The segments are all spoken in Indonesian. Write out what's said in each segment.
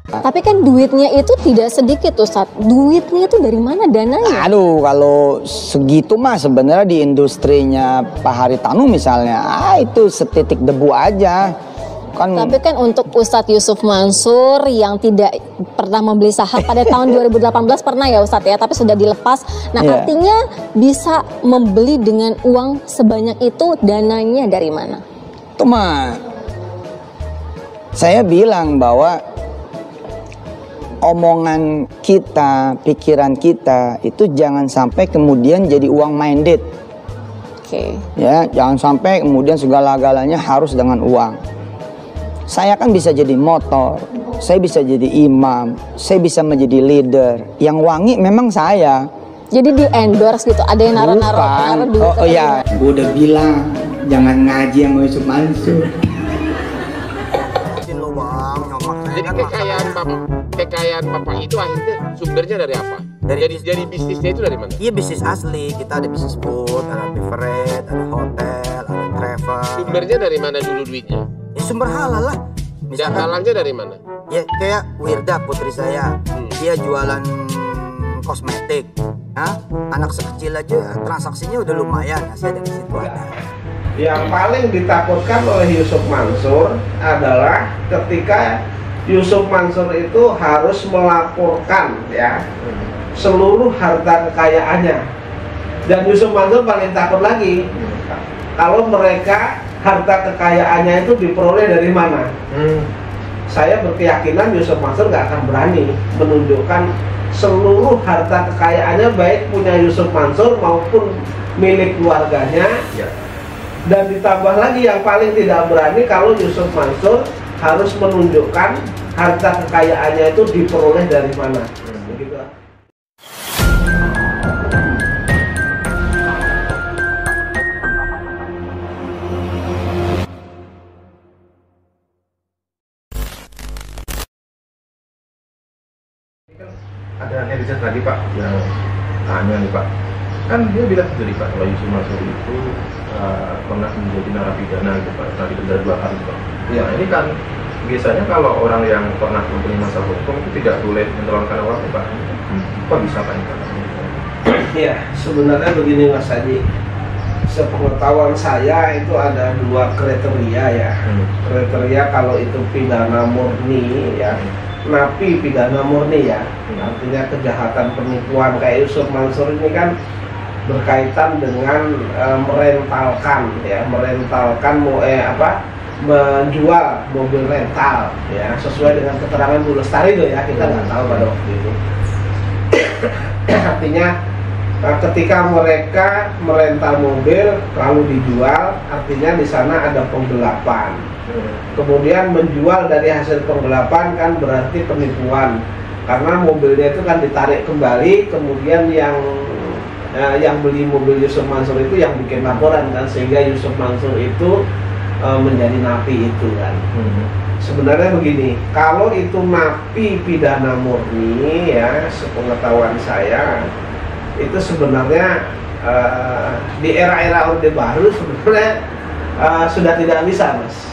Tapi kan duitnya itu tidak sedikit Ustadz. Duitnya itu dari mana dananya? Aduh, kalau segitu mah sebenarnya di industrinya Pak Haritanu misalnya, itu setitik debu aja. Tapi kan untuk Ustadz Yusuf Mansur yang tidak pernah membeli saham pada tahun 2018 pernah ya Ustadz ya, tapi sudah dilepas. Nah artinya bisa membeli dengan uang sebanyak itu, dananya dari mana? Itu mah saya bilang bahwa omongan kita, pikiran kita itu jangan sampai kemudian jadi uang minded. Ya, jangan sampai kemudian segala-galanya harus dengan uang. Saya kan bisa jadi motor, saya bisa jadi imam, saya bisa menjadi leader. Yang wangi memang saya. Jadi di endorse gitu, ada yang naruh-naruh duit. Oh iya, gue udah bilang jangan ngaji sama Yusuf Mansur. Jadi kekayaan bapak itu akhirnya sumbernya dari apa? Dari bisnisnya itu dari mana? Iya, bisnis asli. Kita ada bisnis food, ada beverage, ada hotel, ada travel. Sumbernya dari mana dulu duitnya? Ya sumber halal lah. Misalkan halangnya dari mana? Ya kayak Wirda, putri saya. Dia jualan kosmetik. Nah, anak sekecil aja transaksinya udah lumayan. Hasilnya dari situ ada. Yang paling ditakutkan oleh Yusuf Mansur adalah ketika Yusuf Mansur itu harus melaporkan ya seluruh harta kekayaannya. Dan Yusuf Mansur paling takut lagi kalau mereka harta kekayaannya itu diperoleh dari mana. Saya berkeyakinan Yusuf Mansur gak akan berani menunjukkan seluruh harta kekayaannya, baik punya Yusuf Mansur maupun milik keluarganya. Dan ditambah lagi yang paling tidak berani kalau Yusuf Mansur harus menunjukkan harta kekayaannya itu diperoleh dari mana. Begitu. Ada netizen tadi Pak yang tanya nih Pak, kan dia bilang sendiri Pak kalau Yusuf Mansur itu pernah menjadi narapidana gitu Pak, narapidana 2 kali Pak. Ya ini kan biasanya kalau orang yang pernah mempunyai masa hukum itu tidak boleh menyalonkan uangnya Pak. Kok bisa Pak ini? Iya, sebenarnya begini Mas Haji. Sepengetahuan saya itu ada 2 kriteria ya. Kriteria kalau itu pidana murni ya. Napi pidana murni ya, artinya kejahatan penipuan kayak Yusuf Mansur ini kan berkaitan dengan merentalkan ya, menjual mobil rental ya, sesuai dengan keterangan Bu Lestari itu ya, kita nggak tahu pada waktu itu. Artinya ketika mereka merental mobil lalu dijual, artinya di sana ada penggelapan. Kemudian menjual dari hasil penggelapan kan berarti penipuan, karena mobilnya itu kan ditarik kembali, kemudian yang beli mobil Yusuf Mansur itu yang bikin laporan kan, sehingga Yusuf Mansur itu menjadi napi itu kan. Sebenarnya begini, kalau itu napi pidana murni ya, sepengetahuan saya itu sebenarnya di era-era Orde Baru sebenarnya sudah tidak bisa Mas.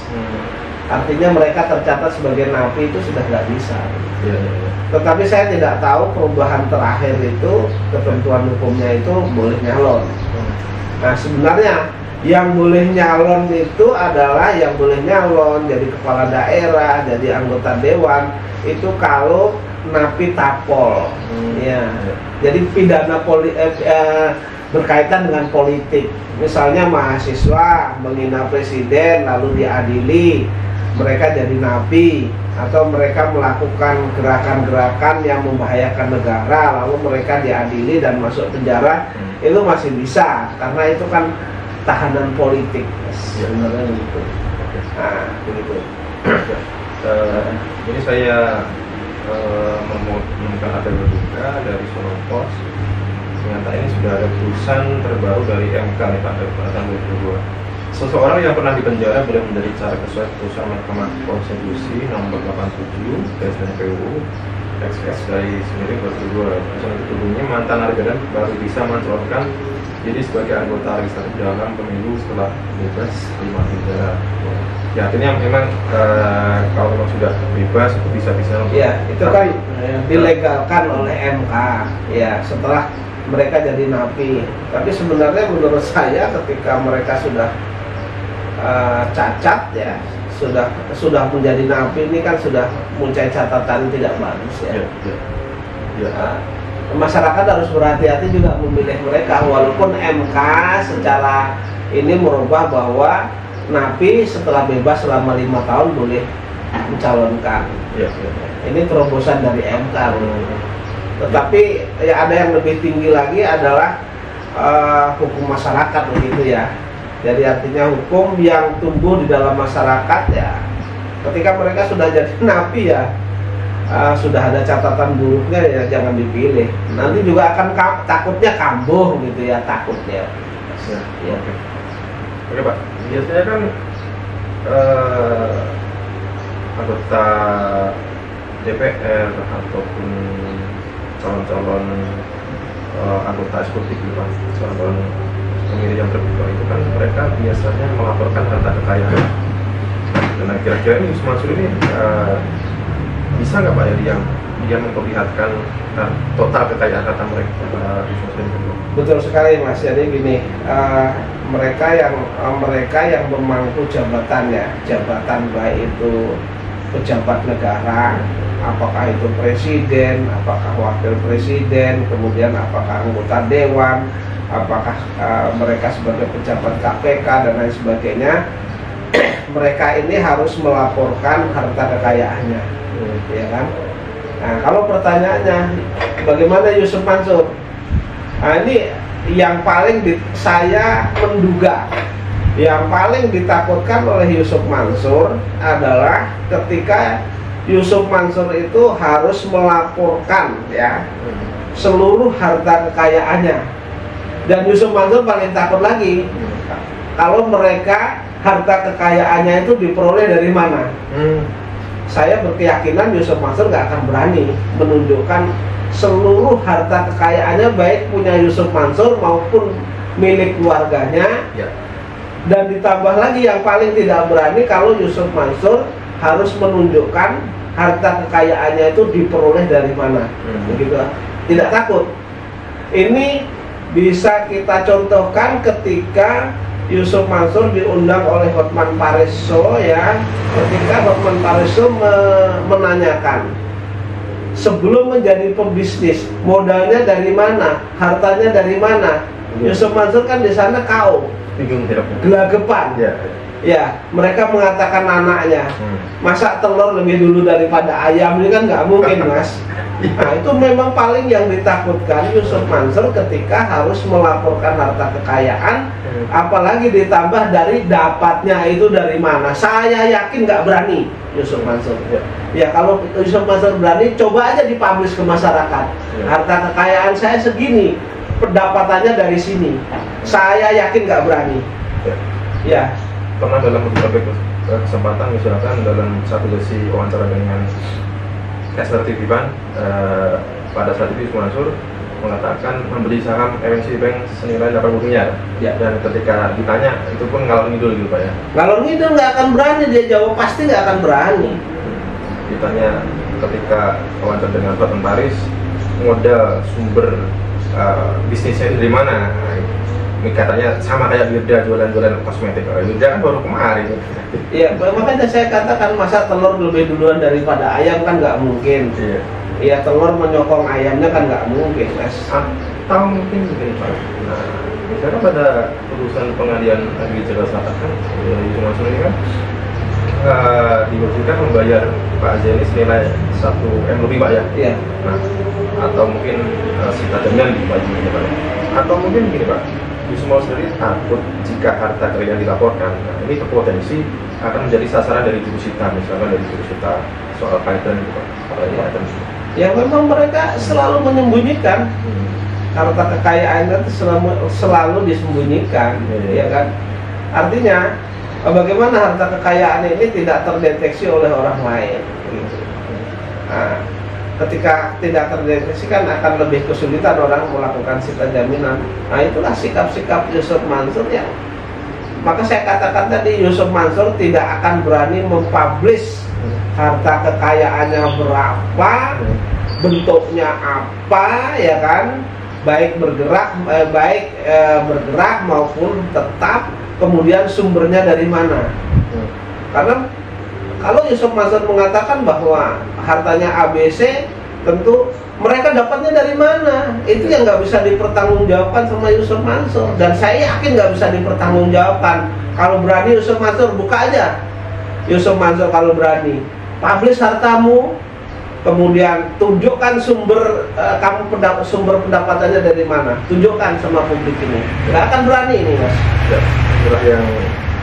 Artinya mereka tercatat sebagai napi itu sudah nggak bisa. Tetapi saya tidak tahu perubahan terakhir itu ketentuan hukumnya itu boleh nyalon. Nah sebenarnya yang boleh nyalon itu adalah yang boleh nyalon jadi kepala daerah, jadi anggota dewan itu kalau napi tapol. Ya. Jadi pidana berkaitan dengan politik. Misalnya mahasiswa menghina presiden lalu diadili, mereka jadi napi, atau mereka melakukan gerakan-gerakan yang membahayakan negara lalu mereka diadili dan masuk penjara, itu masih bisa karena itu kan tahanan politik sebenarnya begitu. Nah, begitu. Ini saya menemukan ada berita dari Solo Pos. Ternyata ini sudah ada putusan terbaru dari MK nih Pak, pada tahun 2022. Seseorang yang pernah dipenjara boleh menjadi cara sesuai putusan Mahkamah Konstitusi nomor 87/PU XS dari 1922. Putusan itu tubuhnya mantan narapidana baru bisa mencalonkan jadi sebagai anggota legislatif dalam pemilu setelah bebas 5 penjara. Ya artinya memang kalau memang sudah sudah bebas itu bisa-bisa. Ya, itu kan dilegalkan oleh MK ya setelah mereka jadi napi. Tapi sebenarnya menurut saya ketika mereka sudah cacat ya, sudah menjadi napi ini kan sudah muncul catatan tidak bagus ya. Masyarakat harus berhati-hati juga memilih mereka, walaupun MK secara ini merubah bahwa napi setelah bebas selama 5 tahun boleh mencalonkan. Ini terobosan dari MK. Tetapi ya ada yang lebih tinggi lagi adalah hukum masyarakat begitu ya. Jadi artinya hukum yang tumbuh di dalam masyarakat ya. Ketika mereka sudah jadi napi ya, sudah ada catatan buruknya ya jangan dipilih. Nanti juga akan takutnya kambuh gitu ya, takutnya. Ya. Oke Pak, biasanya kan anggota DPR ataupun calon-calon anggota eksekutif gitu Pak, calon-calon pemilih yang terbuka itu kan mereka biasanya melaporkan harta kekayaan. Nah kira-kira ini Yusuf Mansur ini bisa nggak Pak ya dia memperlihatkan total kekayaan harta mereka Yusuf Mansur ini? Betul sekali Mas. Jadi gini, mereka yang bermangku jabatan ya, jabatan baik itu pejabat negara, apakah itu presiden, apakah wakil presiden, kemudian apakah anggota dewan, apakah mereka sebagai pejabat KPK dan lain sebagainya, mereka ini harus melaporkan harta kekayaannya, ya kan? Nah, kalau pertanyaannya bagaimana Yusuf Mansur? Nah, ini yang paling saya menduga, yang paling ditakutkan oleh Yusuf Mansur adalah ketika Yusuf Mansur itu harus melaporkan ya seluruh harta kekayaannya. Dan Yusuf Mansur paling takut lagi kalau mereka harta kekayaannya itu diperoleh dari mana. Saya berkeyakinan Yusuf Mansur gak akan berani menunjukkan seluruh harta kekayaannya, baik punya Yusuf Mansur maupun milik keluarganya. Dan ditambah lagi yang paling tidak berani kalau Yusuf Mansur harus menunjukkan harta kekayaannya itu diperoleh dari mana. Begitu. Tidak takut. Ini bisa kita contohkan ketika Yusuf Mansur diundang oleh Hotman Pareso ya, ketika Hotman Pareso menanyakan sebelum menjadi pebisnis modalnya dari mana, hartanya dari mana. Yusuf Mansur kan di sana KO, gelagapan. Ya, mereka mengatakan anaknya. Masa telur lebih dulu daripada ayam, ini kan nggak mungkin Mas. Nah itu memang paling yang ditakutkan Yusuf Mansur ketika harus melaporkan harta kekayaan, apalagi ditambah dari dapatnya itu dari mana. Saya yakin nggak berani Yusuf Mansur. Ya kalau Yusuf Mansur berani, coba aja dipublish ke masyarakat. Harta kekayaan saya segini, pendapatannya dari sini. Saya yakin nggak berani. Ya. Pernah dalam beberapa kesempatan misalkan dalam satu sesi wawancara dengan Kester TV Ban, pada saat itu Yusuf Mansur mengatakan membeli saham MNC Bank senilai 80 miliar. Dan ketika ditanya itu pun ngalor ngidul gitu Pak ya. Ngalor ngidul nggak akan berani, dia jawab pasti nggak akan berani. Ditanya ketika wawancara dengan Hotman Paris, modal sumber bisnisnya dari mana? Katanya sama kayak Wirda jualan-jualan kosmetik. Wirda kan baru kemarin. Iya, makanya saya katakan masa telur lebih duluan daripada ayam kan nggak mungkin. Iya, telur menyokong ayamnya kan nggak mungkin, Mas. Atau mungkin begini Pak. Nah, misalnya pada putusan pengadilan negeri Jakarta Selatan kan, Yusuf Mansur ini kan diwajibkan membayar Pak Zaini senilai 1 M lebih Pak ya. Iya. Nah, atau mungkin sita jaminan di Pak Zaini Pak. Atau mungkin begini Pak. Yusuf Mansur sendiri takut jika harta kekayaan dilaporkan, nah, ini berpotensi akan menjadi sasaran dari jurusita, misalkan dari jurusita soal kaitan gitu Pak. Ya memang mereka selalu menyembunyikan harta kekayaannya selalu disembunyikan, ya kan? Artinya bagaimana harta kekayaan ini tidak terdeteksi oleh orang lain. Nah, ketika tidak terdeteksi kan akan lebih kesulitan orang melakukan sita jaminan. Nah itulah sikap-sikap Yusuf Mansur yang maka saya katakan tadi Yusuf Mansur tidak akan berani mempublish harta kekayaannya berapa, bentuknya apa, ya kan, baik bergerak maupun tetap, kemudian sumbernya dari mana. Karena kalau Yusuf Mansur mengatakan bahwa hartanya ABC, tentu mereka dapatnya dari mana? Itu yang nggak bisa dipertanggungjawabkan sama Yusuf Mansur. Dan saya yakin nggak bisa dipertanggungjawabkan. Kalau berani Yusuf Mansur, buka aja Yusuf Mansur kalau berani, publish hartamu, kemudian tunjukkan sumber sumber pendapatannya dari mana, tunjukkan sama publik ini. Nggak akan berani ini, Mas. Ya, itulah yang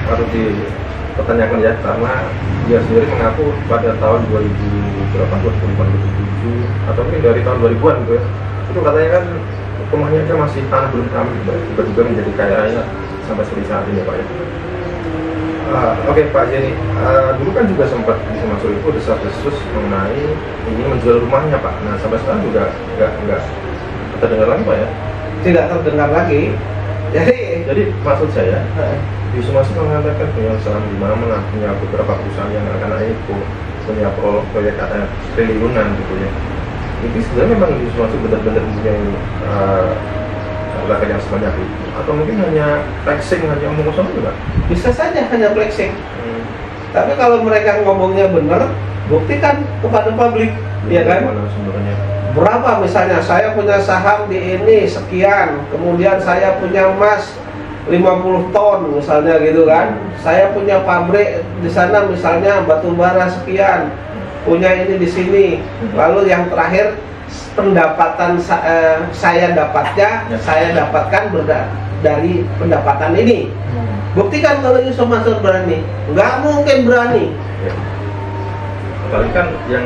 harus dipertanyakan ya, karena dia sendiri mengaku pada tahun 2008, 2007 atau mungkin dari tahun 2000-an gitu ya, itu katanya kan rumahnya kan masih tanah belum kami, tiba-tiba menjadi kaya raya sampai seperti saat ini Pak ya. Oke Pak Jenny, dulu kan juga sempat di Mansur itu desas-desus mengenai ini menjual rumahnya Pak. Nah sampai sekarang juga nggak terdengar lagi Pak ya? Tidak terdengar lagi. Jadi maksud saya, Yusuf Mansur mengatakan punya saham di mana, punya beberapa perusahaan yang akan IPO, punya proyek triliunan gitu ya. Itu sebenarnya memang Yusuf Mansur benar-benar mempunyai yang sebanyak itu, atau mungkin hanya flexing, hanya omong kosong juga? Bisa saja hanya flexing. Tapi kalau mereka ngomongnya benar, buktikan kepada publik, ya kan? Berapa misalnya saya punya saham di ini sekian, kemudian saya punya emas 50 ton misalnya gitu kan. Saya punya pabrik di sana misalnya batu bara sekian, punya ini di sini. Lalu yang terakhir pendapatan saya dapatkan dari pendapatan ini. Buktikan kalau Yusuf Mansur berani. Nggak mungkin berani. Ya. Apalagi kan yang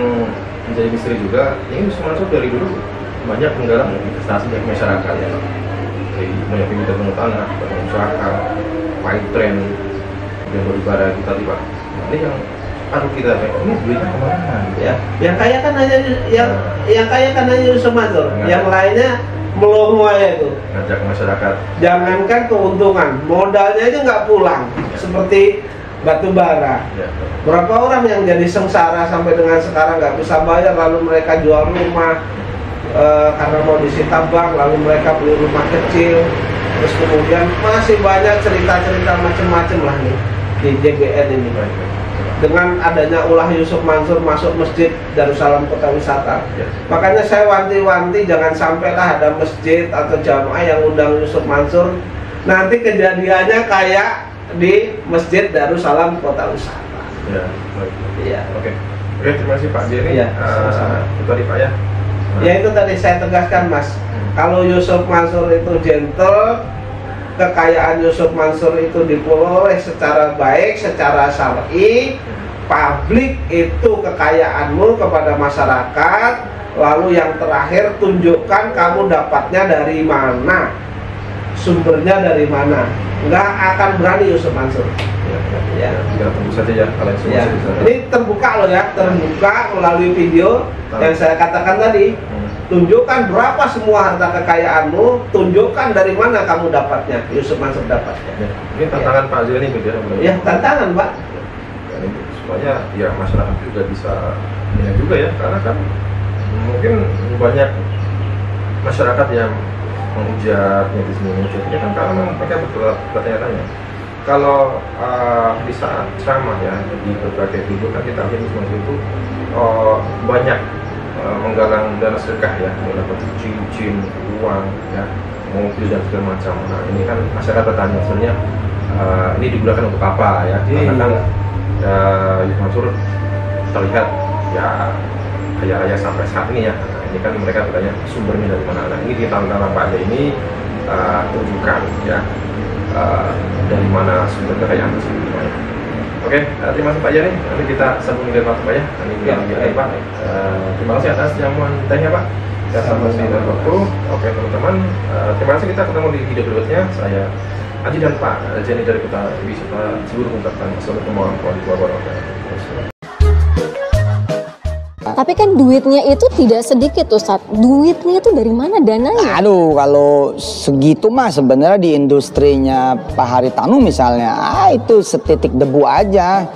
menjadi misteri juga, ini Yusuf Mansur dari dulu banyak menggalang investasi dari masyarakat ya. Jadi banyak pinjaman tengah tanah, usaha, pahit tren, dan berbara kita tiba. Ini yang harus kita ini duitnya kemana? Ya, yang kaya kan hanya Yusuf Mansur, yang lainnya melongo aja itu. Ngajak masyarakat. Jangankan keuntungan, modalnya aja nggak pulang. Seperti batu bara. Ya. Berapa orang yang jadi sengsara sampai dengan sekarang nggak bisa bayar, lalu mereka jual rumah karena mau disita bank, lalu mereka beli rumah kecil. Terus kemudian masih banyak cerita-cerita macam-macam lah nih di JBN ini. Dengan adanya ulah Yusuf Mansur masuk masjid Darussalam Kota Wisata, makanya saya wanti-wanti jangan sampailah ada masjid atau jamaah yang undang Yusuf Mansur, nanti kejadiannya kayak di masjid Darussalam Kota Wisata. Ya, baik. Iya. Oke, terima kasih Pak Jenny. Ya, itu tadi Pak ya. Ya itu tadi saya tegaskan Mas, kalau Yusuf Mansur itu gentle, kekayaan Yusuf Mansur itu diperoleh secara baik, secara syar'i, publik itu kekayaanmu kepada masyarakat, lalu yang terakhir tunjukkan kamu dapatnya dari mana, sumbernya dari mana. Nggak akan berani Yusuf Mansur. Ya, tunggu saja ya kalian semua. Ya. Ini terbuka loh ya, terbuka melalui video yang saya katakan tadi. Tunjukkan berapa semua harta kekayaanmu, tunjukkan dari mana kamu dapatnya, Yusuf Mansur dapatnya. Ya. Ini tantangan Pak Jenny gitu ya? Ya, tantangan Pak. Ya, supaya ya masyarakat juga bisa menilai juga ya, karena kan mungkin banyak masyarakat yang menghujat netizen menghujatnya kan karena mereka bertanya-tanya. Kalau di saat ceramah ya di berbagai video kan kita lihat semua itu banyak menggalang dana sedekah ya, dapat cincin, uang, ya, mobil dan segala macam. Nah ini kan masyarakat bertanya sebenarnya ini digunakan untuk apa ya? Karena kan Yusuf Mansur terlihat ya kaya-kaya sampai saat ini ya. Nah, ini kan mereka bertanya sumbernya dari mana. Nah ini di tahun-tahun Pak Ade ini tunjukkan ya dari mana sumber kekayaan tersebut. Oke, terima kasih Pak Jenny. Nanti kita sambung dengan Pak ya. Nanti Pak. Terima kasih atas jamuan tehnya Pak. Kita sambung dengan waktu. Oke teman-teman, terima kasih, kita ketemu di video berikutnya. Saya Aji dan Pak Jenny dari Kota Wisata Cibubur mengucapkan assalamualaikum warahmatullahi wabarakatuh. Tapi kan duitnya itu tidak sedikit Ustadz. Duitnya itu dari mana dananya? Aduh, kalau segitu mah sebenarnya di industrinya Pak Haritanu misalnya, itu setitik debu aja.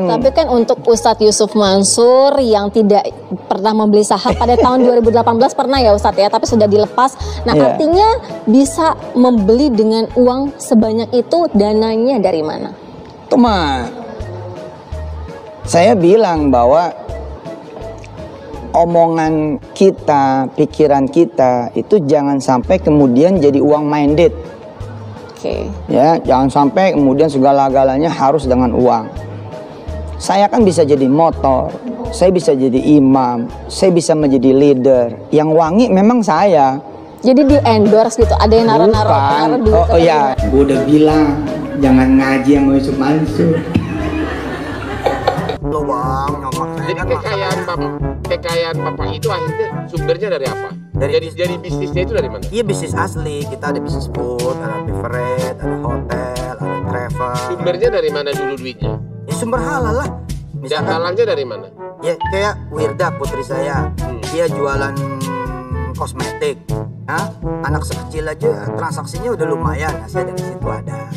kan. Tapi kan untuk Ustadz Yusuf Mansur yang tidak pernah membeli saham pada tahun 2018 pernah ya Ustadz ya, tapi sudah dilepas. Nah artinya bisa membeli dengan uang sebanyak itu, dananya dari mana? Cuma saya bilang bahwa omongan kita, pikiran kita itu jangan sampai kemudian jadi uang minded. Ya, jangan sampai kemudian segala-galanya harus dengan uang. Saya kan bisa jadi motor, saya bisa jadi imam, saya bisa menjadi leader. Yang wangi memang saya. Jadi di endorse gitu, ada yang naruh duit. Oh iya, gue udah bilang jangan ngaji sama Yusuf Mansur. Lo bang, nyokap saya Jadi kan kekayaan bapak itu akhirnya sumbernya dari apa? Dari bisnisnya itu dari mana? iya bisnis asli, kita ada bisnis food, ada beverage, ada hotel, ada travel. Sumbernya dari mana dulu duitnya? Ya sumber halal lah. Dan halangnya dari mana? Ya kayak Wirda putri saya, dia jualan kosmetik. Anak sekecil aja transaksinya udah lumayan, saya dari situ ada.